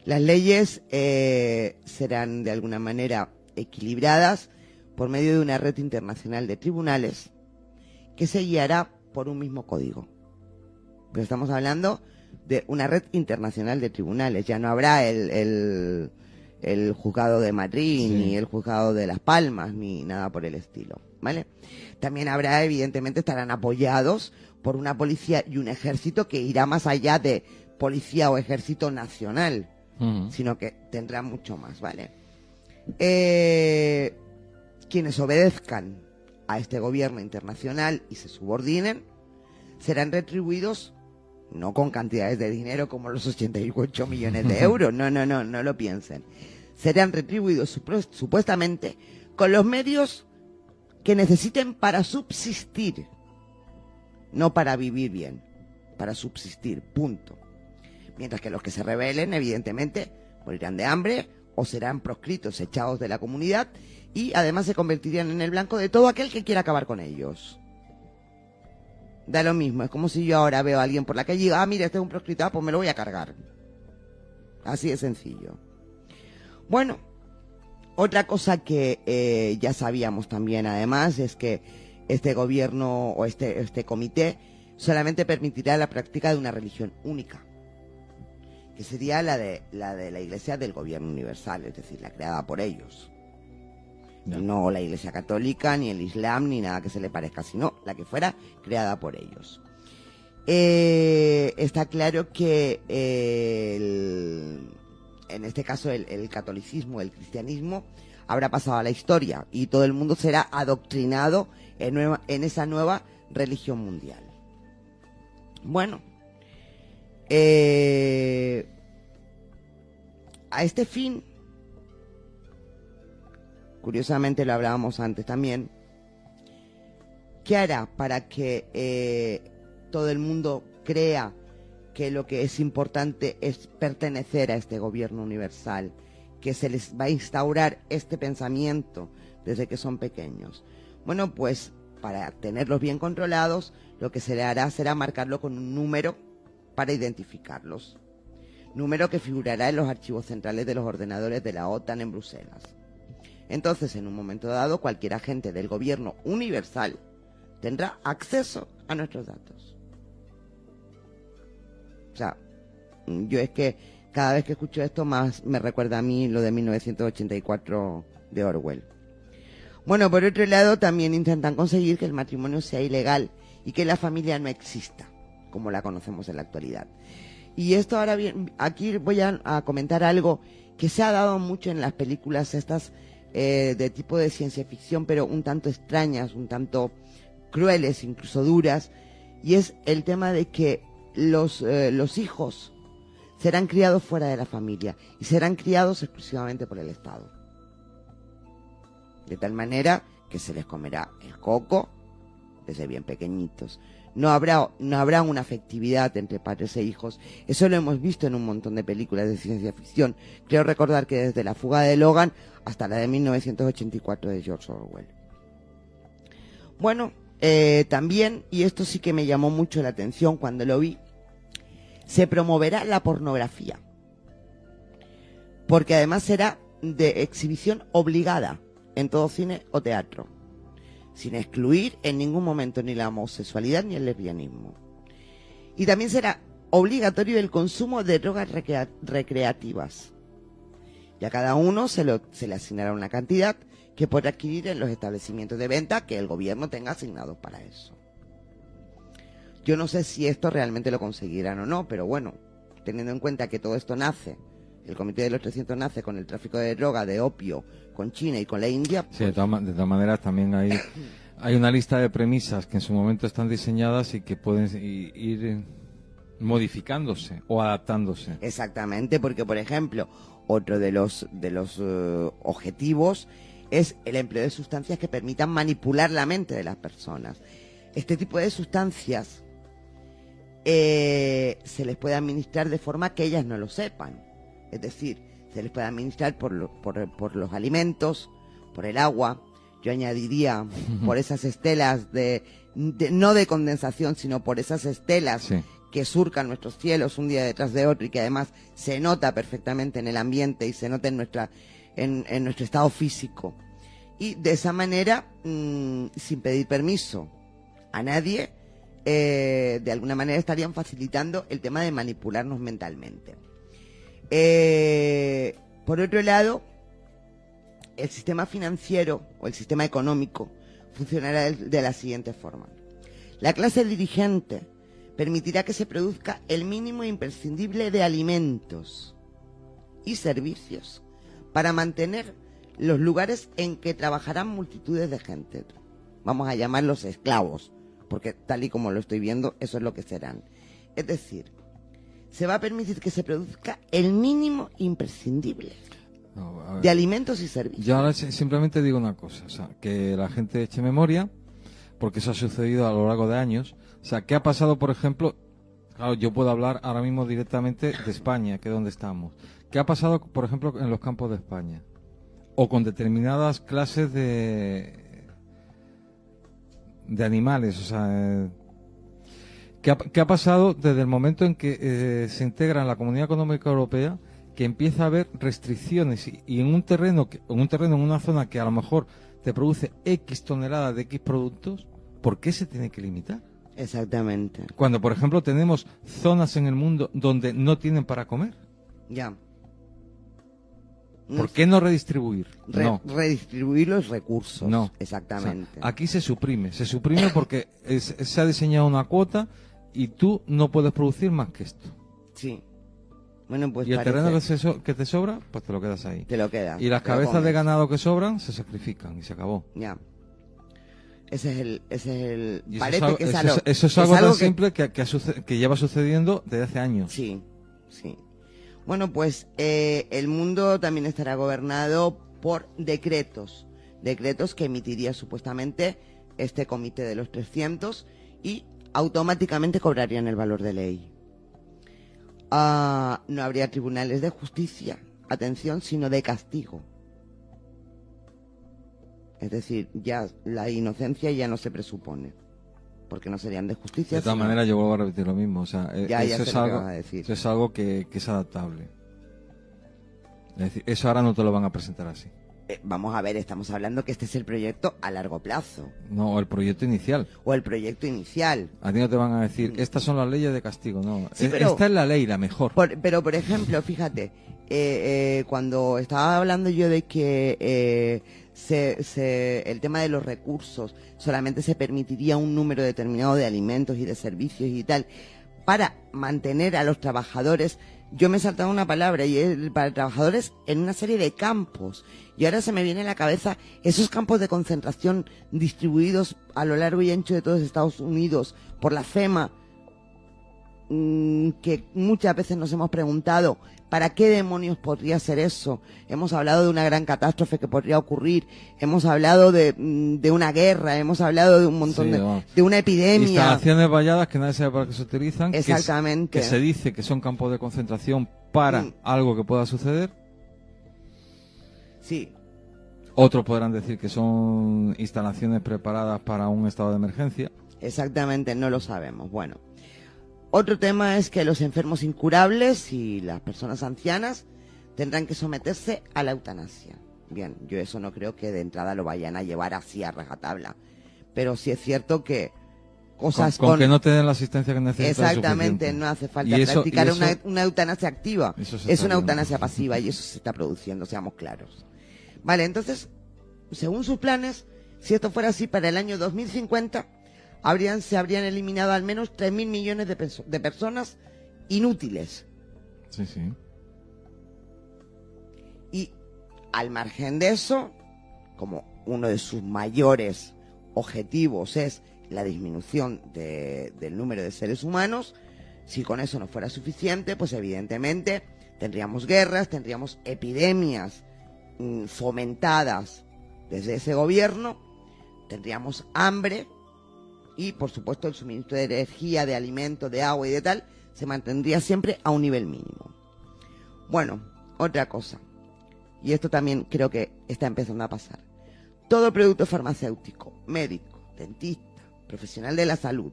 Las leyes serán de alguna manera equilibradas por medio de una red internacional de tribunales que se guiará por un mismo código. Pero estamos hablando de una red internacional de tribunales. Ya no habrá el juzgado de Madrid, ni el juzgado de Las Palmas, ni nada por el estilo, ¿vale? También habrá, evidentemente, estarán apoyados por una policía y un ejército que irá más allá de policía o ejército nacional, sino que tendrá mucho más, ¿vale? Quienes obedezcan a este gobierno internacional y se subordinen serán retribuidos no con cantidades de dinero como los 88 millones de euros, no lo piensen. Serán retribuidos supuestamente con los medios que necesiten para subsistir, no para vivir bien, para subsistir, punto. Mientras que los que se rebelen, evidentemente, morirán de hambre o serán proscritos, echados de la comunidad, y además se convertirían en el blanco de todo aquel que quiera acabar con ellos. Da lo mismo, es como si yo ahora veo a alguien por la calle y digo, mira, este es un proscrito, pues me lo voy a cargar. Así de sencillo. Bueno, otra cosa que ya sabíamos también además es que este gobierno o este comité solamente permitirá la práctica de una religión única, que sería la de la Iglesia del Gobierno Universal, es decir, la creada por ellos. No la Iglesia Católica, ni el Islam, ni nada que se le parezca, sino la que fuera creada por ellos. Está claro que en este caso el catolicismo, el cristianismo, habrá pasado a la historia y todo el mundo será adoctrinado en esa nueva religión mundial. Bueno, a este fin, curiosamente lo hablábamos antes también, ¿qué hará para que todo el mundo crea que lo que es importante es pertenecer a este gobierno universal, que se les va a instaurar este pensamiento desde que son pequeños? Bueno, pues para tenerlos bien controlados, lo que se le hará será marcarlo con un número para identificarlos. Número que figurará en los archivos centrales de los ordenadores de la OTAN en Bruselas. Entonces, en un momento dado, cualquier agente del gobierno universal tendrá acceso a nuestros datos. O sea, yo es que cada vez que escucho esto más me recuerda a mí lo de 1984 de Orwell. Bueno, por otro lado, también intentan conseguir que el matrimonio sea ilegal y que la familia no exista, como la conocemos en la actualidad. Y esto ahora bien, aquí voy a comentar algo que se ha dado mucho en las películas estas de tipo de ciencia ficción, pero un tanto extrañas, un tanto crueles, incluso duras, y es el tema de que los hijos serán criados fuera de la familia y serán criados exclusivamente por el Estado. De tal manera que se les comerá el coco desde bien pequeñitos. No habrá una afectividad entre padres e hijos. Eso lo hemos visto en un montón de películas de ciencia ficción. Creo recordar que desde La fuga de Logan hasta la de 1984 de George Orwell. Bueno, también, y esto sí que me llamó mucho la atención cuando lo vi, se promoverá la pornografía. Porque además será de exhibición obligada en todo cine o teatro, sin excluir en ningún momento ni la homosexualidad ni el lesbianismo. Y también será obligatorio el consumo de drogas recreativas. Y a cada uno se le asignará una cantidad que podrá adquirir en los establecimientos de venta que el gobierno tenga asignados para eso. Yo no sé si esto realmente lo conseguirán o no, pero bueno, teniendo en cuenta que todo esto nace, el Comité de los 300 nace con el tráfico de droga, de opio, con China y con la India. Pues... Sí, de todas maneras también hay una lista de premisas que en su momento están diseñadas y que pueden ir modificándose o adaptándose. Exactamente, porque por ejemplo, otro de los objetivos es el empleo de sustancias que permitan manipular la mente de las personas. Este tipo de sustancias se les puede administrar de forma que ellas no lo sepan. Es decir, se les puede administrar por los alimentos, por el agua. Yo añadiría por esas estelas no de condensación, sino por esas estelas que surcan nuestros cielos un día detrás de otro y que además se nota perfectamente en el ambiente y se nota en nuestro estado físico. Y de esa manera, sin pedir permiso a nadie, de alguna manera estarían facilitando el tema de manipularnos mentalmente. Por otro lado, el sistema financiero o el sistema económico funcionará de la siguiente forma. La clase dirigente permitirá que se produzca el mínimo imprescindible de alimentos y servicios para mantener los lugares en que trabajarán multitudes de gente. Vamos a llamarlos esclavos, porque tal y como lo estoy viendo, eso es lo que serán. Es decir, se va a permitir que se produzca el mínimo imprescindible de alimentos y servicios. Yo ahora simplemente digo una cosa, o sea, que la gente eche memoria, porque eso ha sucedido a lo largo de años. O sea, ¿qué ha pasado, por ejemplo? Claro, yo puedo hablar ahora mismo directamente de España, que es donde estamos. ¿Qué ha pasado, por ejemplo, en los campos de España? O con determinadas clases de animales, o sea... ¿Qué ha pasado desde el momento en que se integra en la Comunidad Económica Europea, que empieza a haber restricciones y en un terreno, en una zona que a lo mejor te produce X toneladas de X productos, ¿por qué se tiene que limitar? Exactamente. Cuando, por ejemplo, tenemos zonas en el mundo donde no tienen para comer. Ya. ¿Por qué no redistribuir? No. Redistribuir los recursos. No. Exactamente. O sea, aquí se suprime porque se ha diseñado una cuota y tú no puedes producir más que esto. Sí. Bueno, pues y el terreno que te sobra, pues te lo quedas ahí. Te lo quedas. Y las cabezas de ganado que sobran se sacrifican y se acabó. Ya. Ese es el y parece que eso es algo tan simple que lleva sucediendo desde hace años. Sí, sí. Bueno, pues el mundo también estará gobernado por decretos que emitiría supuestamente este comité de los 300 y automáticamente cobrarían el valor de ley. No habría tribunales de justicia, atención, sino de castigo. Es decir, ya la inocencia ya no se presupone, porque no serían de justicia. De todas maneras, yo vuelvo a repetir lo mismo. O sea, eso es algo que es adaptable. Es decir, eso ahora no te lo van a presentar así. Vamos a ver, estamos hablando que este es el proyecto a largo plazo. No, o el proyecto inicial. O el proyecto inicial. A ti no te van a decir, estas son las leyes de castigo, no. Sí, esta es la ley, la mejor. Pero, por ejemplo, fíjate, cuando estaba hablando yo de que el tema de los recursos solamente se permitiría un número determinado de alimentos y de servicios y tal, para mantener a los trabajadores, yo me he saltado una palabra y es para trabajadores en una serie de campos. Y ahora se me viene a la cabeza esos campos de concentración distribuidos a lo largo y ancho de todos Estados Unidos por la FEMA, que muchas veces nos hemos preguntado ¿para qué demonios podría ser eso? Hemos hablado de una gran catástrofe que podría ocurrir, hemos hablado de una guerra, hemos hablado de un montón de una epidemia. Instalaciones valladas que nadie sabe para qué se utilizan. Exactamente. Que se dice que son campos de concentración para algo que pueda suceder. Sí. Otros podrán decir que son instalaciones preparadas para un estado de emergencia. Exactamente, no lo sabemos. Bueno. Otro tema es que los enfermos incurables y las personas ancianas tendrán que someterse a la eutanasia. Bien, yo eso no creo que de entrada lo vayan a llevar así a rajatabla. Pero sí es cierto que cosas con que no te den la asistencia que necesitas. Exactamente, no hace falta practicar una eutanasia activa. Es una eutanasia pasiva y eso se está produciendo, seamos claros. Vale, entonces, según sus planes, si esto fuera así para el año 2050... se habrían eliminado al menos 3.000 millones de personas inútiles. Sí, sí. Y al margen de eso, como uno de sus mayores objetivos es la disminución del número de seres humanos, si con eso no fuera suficiente, pues evidentemente tendríamos guerras, tendríamos epidemias fomentadas desde ese gobierno, tendríamos hambre, y, por supuesto, el suministro de energía, de alimentos, de agua y de tal, se mantendría siempre a un nivel mínimo. Bueno, otra cosa, y esto también creo que está empezando a pasar. Todo producto farmacéutico, médico, dentista, profesional de la salud,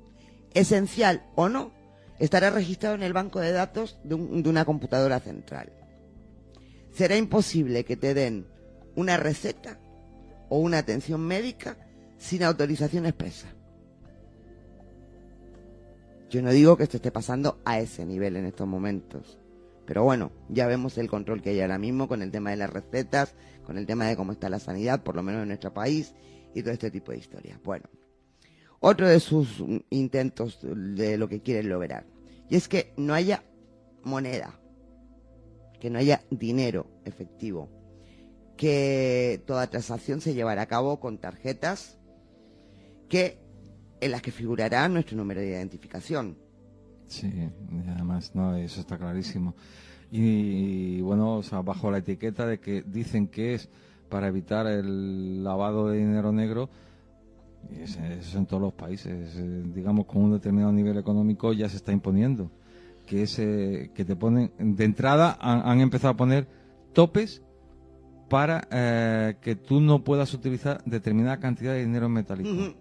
esencial o no, estará registrado en el banco de datos de una computadora central. Será imposible que te den una receta o una atención médica sin autorización expresa. Yo no digo que esto esté pasando a ese nivel en estos momentos, pero bueno, ya vemos el control que hay ahora mismo con el tema de las recetas, con el tema de cómo está la sanidad, por lo menos en nuestro país, y todo este tipo de historias. Bueno, otro de sus intentos de lo que quieren lograr, y es que no haya moneda, que no haya dinero efectivo, que toda transacción se llevará a cabo con tarjetas en las que figurará nuestro número de identificación. Sí, y además, no, eso está clarísimo. Y bueno, o sea, bajo la etiqueta de que dicen que es para evitar el lavado de dinero negro, y eso en todos los países, digamos, con un determinado nivel económico ya se está imponiendo. Que que te ponen, de entrada han empezado a poner topes para que tú no puedas utilizar determinada cantidad de dinero en metálico.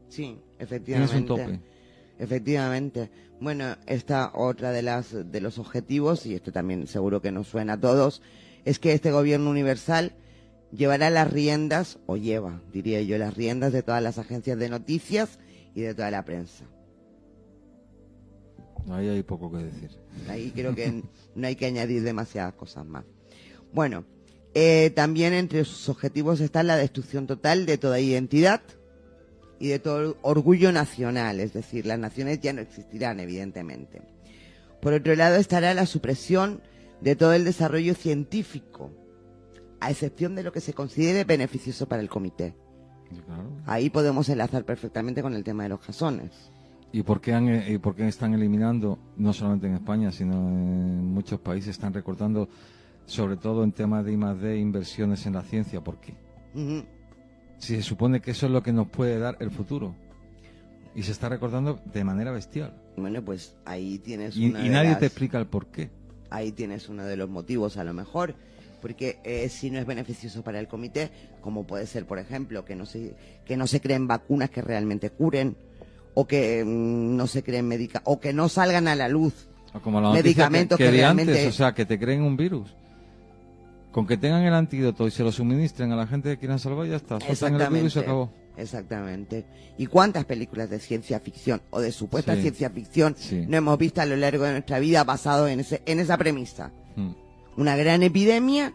Sí, efectivamente. Tienes un tope. Efectivamente. Bueno, esta otra de los objetivos, y esto también seguro que nos suena a todos, es que este gobierno universal llevará las riendas, o lleva, diría yo, las riendas de todas las agencias de noticias y de toda la prensa. Ahí hay poco que decir. Ahí creo que no hay que añadir demasiadas cosas más. Bueno, también entre sus objetivos está la destrucción total de toda identidad y de todo orgullo nacional, es decir, las naciones ya no existirán, evidentemente. Por otro lado estará la supresión de todo el desarrollo científico, a excepción de lo que se considere beneficioso para el comité. Claro. Ahí podemos enlazar perfectamente con el tema de los jasones. ¿Y por qué están eliminando, no solamente en España, sino en muchos países, están recortando, sobre todo en temas de I+D, inversiones en la ciencia? ¿Por qué? Si se supone que eso es lo que nos puede dar el futuro. Y se está recortando de manera bestial. Bueno, pues ahí tienes y nadie te explica el por qué. Ahí tienes uno de los motivos, a lo mejor, porque si no es beneficioso para el comité, como puede ser, por ejemplo, que no se creen vacunas que realmente curen, o que no se creen o que no salgan a la luz como la medicamentos que realmente... antes, o sea, que te creen un virus. Con que tengan el antídoto y se lo suministren a la gente que quieran salvar, ya está. Sueltan el virus y se acabó. Exactamente. ¿Y cuántas películas de ciencia ficción o de supuesta ciencia ficción no hemos visto a lo largo de nuestra vida basado en esa premisa? Una gran epidemia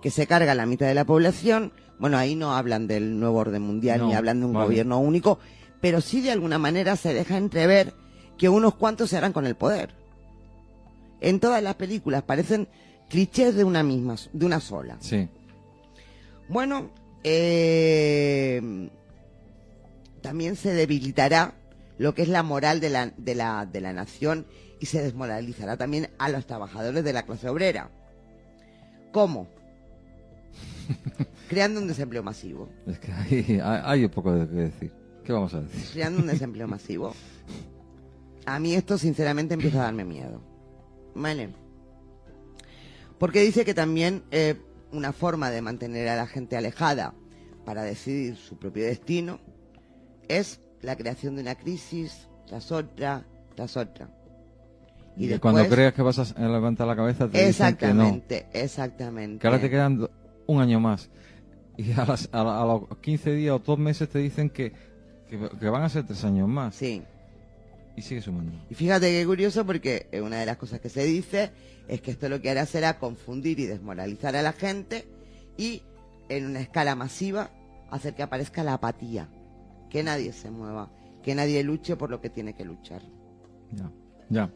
que se carga a la mitad de la población. Bueno, ahí no hablan del nuevo orden mundial ni hablan de un gobierno único, pero sí de alguna manera se deja entrever que unos cuantos se harán con el poder. En todas las películas parecen clichés de una sola. Sí. Bueno, también se debilitará lo que es la moral de la nación y se desmoralizará también a los trabajadores de la clase obrera. ¿Cómo? Creando un desempleo masivo. Es que hay un poco de que decir. ¿Qué vamos a decir? Creando un desempleo masivo. A mí esto sinceramente empieza a darme miedo. ¿Vale? Porque dice que también una forma de mantener a la gente alejada para decidir su propio destino es la creación de una crisis tras otra, tras otra. Y después, cuando creas que vas a levantar la cabeza te dicen que no. Exactamente. Que ahora te quedan un año más. Y a los 15 días o 2 meses te dicen que van a ser 3 años más. Sí. Y sigue sumando. Y fíjate qué curioso, porque una de las cosas que se dice es que esto lo que hará será confundir y desmoralizar a la gente y en una escala masiva hacer que aparezca la apatía, que nadie se mueva, que nadie luche por lo que tiene que luchar. Ya.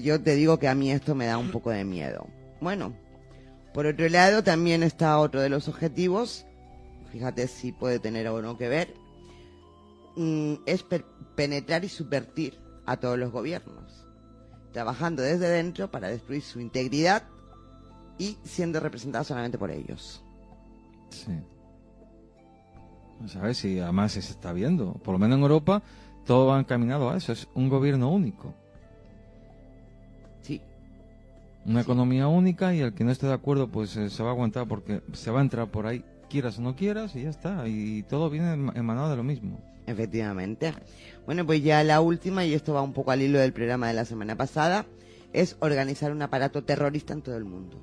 Yo te digo que a mí esto me da un poco de miedo. Bueno, por otro lado también está otro de los objetivos, fíjate si puede tener o no que ver, es penetrar y subvertir a todos los gobiernos, trabajando desde dentro para destruir su integridad y siendo representados solamente por ellos. Sí. ¿Sabes? Si además se está viendo, por lo menos en Europa, todo va encaminado a eso, es un gobierno único. Sí. Una economía única, y el que no esté de acuerdo pues se va a aguantar porque se va a entrar por ahí, quieras o no quieras, y ya está. Y todo viene emanado de lo mismo. Efectivamente. Bueno, pues ya la última, y esto va un poco al hilo del programa de la semana pasada, es organizar un aparato terrorista en todo el mundo.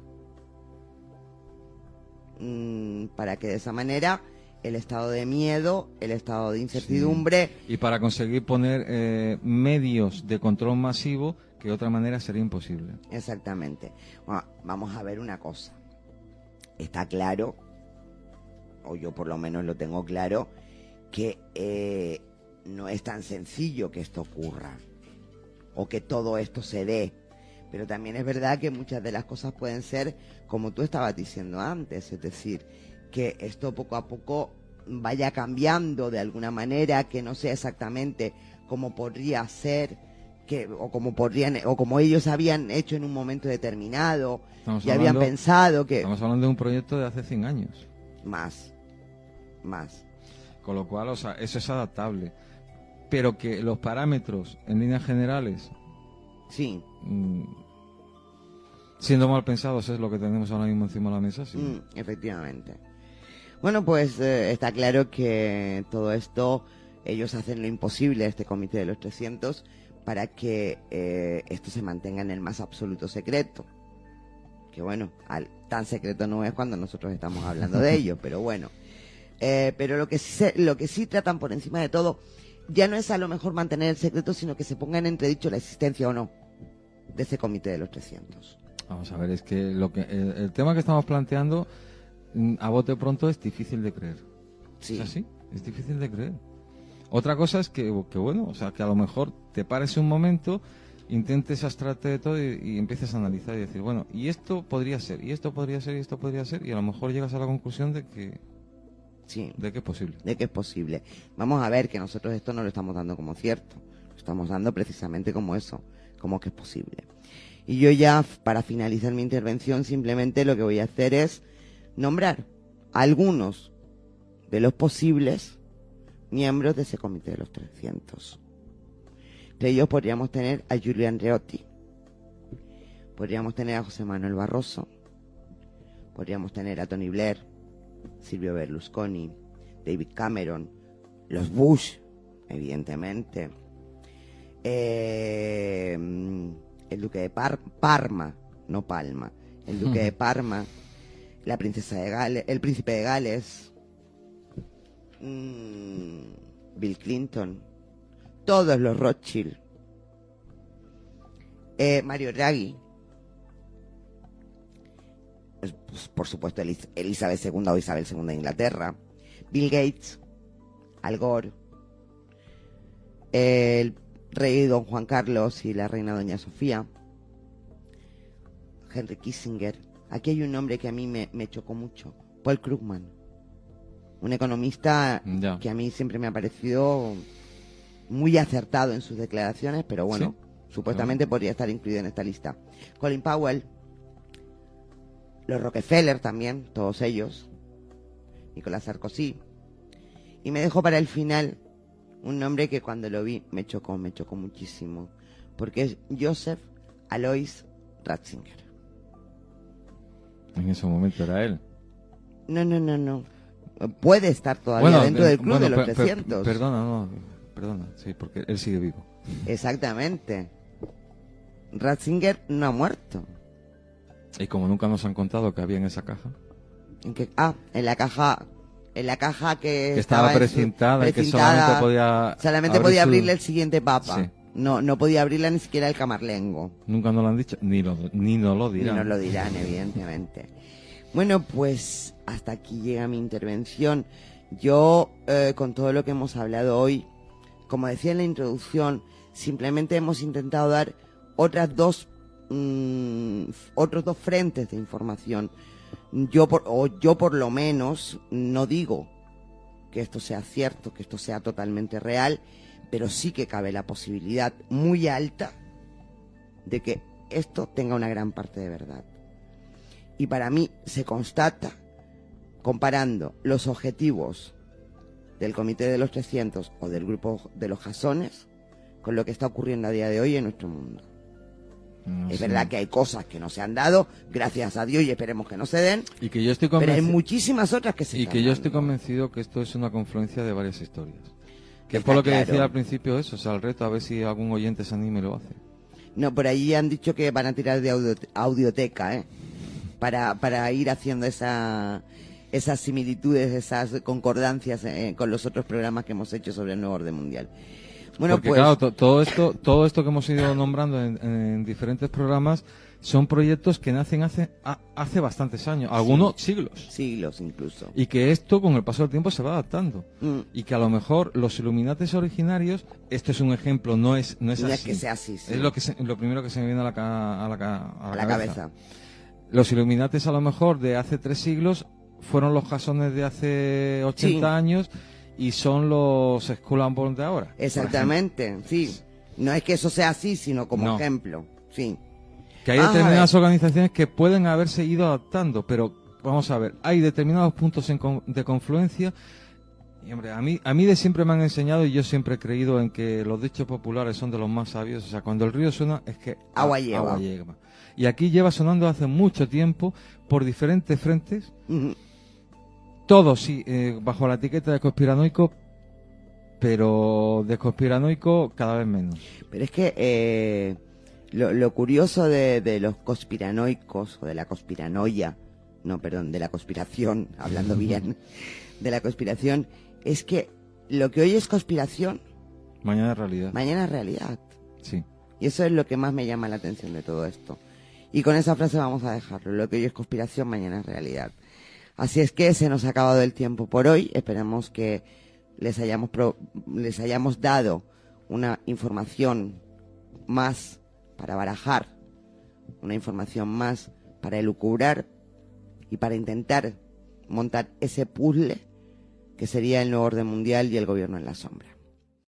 Para que de esa manera el estado de miedo, el estado de incertidumbre... Sí. Y para conseguir poner medios de control masivo que de otra manera sería imposible. Exactamente. Bueno, vamos a ver una cosa. Está claro, o yo por lo menos lo tengo claro, que no es tan sencillo que esto ocurra o que todo esto se dé, pero también es verdad que muchas de las cosas pueden ser como tú estabas diciendo antes, es decir, que esto poco a poco vaya cambiando de alguna manera, que no sea exactamente como podría ser, o como ellos habían hecho en un momento determinado y habían pensado que... Estamos hablando de un proyecto de hace 100 años. Más. Con lo cual, o sea, eso es adaptable. Pero que los parámetros, en líneas generales, sí, siendo mal pensados, es lo que tenemos ahora mismo encima de la mesa, sí. Efectivamente. Bueno, pues está claro que todo esto, ellos hacen lo imposible, este comité de los 300, para que esto se mantenga en el más absoluto secreto. Que bueno, tan secreto no es cuando nosotros estamos hablando de ello, pero bueno. Pero lo que sí tratan por encima de todo ya no es a lo mejor mantener el secreto, sino que se ponga en entredicho la existencia o no de ese comité de los 300. Vamos a ver, es que el tema que estamos planteando a bote pronto es difícil de creer. Sí. ¿Es así? Es difícil de creer. Otra cosa es que bueno, o sea, que a lo mejor te pares un momento, intentes abstraerte de todo y empieces a analizar y decir, bueno, y esto podría ser, y esto podría ser, y esto podría ser, y a lo mejor llegas a la conclusión de que... Sí. De que es posible. De que es posible. Vamos a ver que nosotros esto no lo estamos dando como cierto. Lo estamos dando precisamente como eso, como que es posible. Y yo ya, para finalizar mi intervención, simplemente lo que voy a hacer es nombrar algunos de los posibles miembros de ese comité de los 300. Entre ellos podríamos tener a Giulio Andreotti, podríamos tener a José Manuel Barroso, podríamos tener a Tony Blair, Silvio Berlusconi, David Cameron, los Bush, evidentemente, el duque de Parma, no Palma, el duque de Parma, la princesa de Gales, el príncipe de Gales, Bill Clinton, todos los Rothschild, Mario Draghi, pues, por supuesto Elizabeth II o Isabel II de Inglaterra, Bill Gates, Al Gore, el rey don Juan Carlos y la reina doña Sofía, Henry Kissinger. Aquí hay un nombre que a mí me chocó mucho, Paul Krugman, un economista que a mí siempre me ha parecido muy acertado en sus declaraciones, pero bueno, ¿sí? Supuestamente podría estar incluido en esta lista. Colin Powell, los Rockefeller también, todos ellos, Nicolás Sarkozy, y me dejó para el final un nombre que cuando lo vi me chocó muchísimo, porque es Joseph Alois Ratzinger. En ese momento era él. No. Puede estar todavía dentro del club de los 300. Perdona, sí, porque él sigue vivo. Exactamente. Ratzinger no ha muerto. Y como nunca nos han contado que había en esa caja. ¿En qué? En la caja que estaba precintada y que solamente podía abrirle el siguiente papa. Sí. No podía abrirla ni siquiera el camarlengo. Nunca nos lo han dicho, ni nos lo dirán. Ni nos lo dirán, evidentemente. Bueno, pues hasta aquí llega mi intervención. Yo, con todo lo que hemos hablado hoy, como decía en la introducción, simplemente hemos intentado dar otros dos frentes de información. Yo por lo menos no digo que esto sea cierto, que esto sea totalmente real, pero sí que cabe la posibilidad muy alta de que esto tenga una gran parte de verdad. Y para mí se constata comparando los objetivos del Comité de los 300 o del grupo de los Jasones con lo que está ocurriendo a día de hoy en nuestro mundo. Es verdad que hay cosas que no se han dado, gracias a Dios, y esperemos que no se den, y que yo estoy pero hay muchísimas otras que se y que yo estoy convencido que esto es una confluencia de varias historias. Que Está fue lo que claro. decía al principio eso, o sea, el reto, a ver si algún oyente se anime y lo hace. No, por ahí han dicho que van a tirar de audioteca, ¿eh? Para ir haciendo esas similitudes, esas concordancias con los otros programas que hemos hecho sobre el nuevo orden mundial. Bueno, Porque pues claro, todo esto que hemos ido nombrando en diferentes programas son proyectos que nacen hace bastantes años, algunos siglos. siglos incluso. Y que esto con el paso del tiempo se va adaptando. Mm. Y que a lo mejor los Illuminates originarios, esto es un ejemplo, no es No así. es que sea así, sí. Es lo primero que se me viene a la cabeza. Los Illuminates a lo mejor de hace 3 siglos fueron los jasones de hace 80 Sí. años y son los Skull and Bones de ahora. Exactamente, sí. No es que eso sea así, sino como No. ejemplo, sí. Que hay Vamos a determinadas ver. organizaciones que pueden haberse ido adaptando, pero vamos a ver, hay determinados puntos de confluencia. Y hombre, a mí de siempre me han enseñado y yo siempre he creído en que los dichos populares son de los más sabios. O sea, cuando el río suena es que Agua lleva. Y aquí lleva sonando hace mucho tiempo por diferentes frentes, Ujú. todos sí, bajo la etiqueta de conspiranoico, pero de conspiranoico cada vez menos. Pero es que lo curioso de los conspiranoicos, o de la conspiranoia, no, perdón, de la conspiración, hablando bien, de la conspiración, es que lo que hoy es conspiración, Mañana es realidad. mañana es realidad. Sí. Y eso es lo que más me llama la atención de todo esto. Y con esa frase vamos a dejarlo. Lo que hoy es conspiración, mañana es realidad. Así es que se nos ha acabado el tiempo por hoy. Esperamos que les hayamos dado una información más para barajar, una información más para elucubrar y para intentar montar ese puzzle que sería el nuevo orden mundial y el gobierno en la sombra.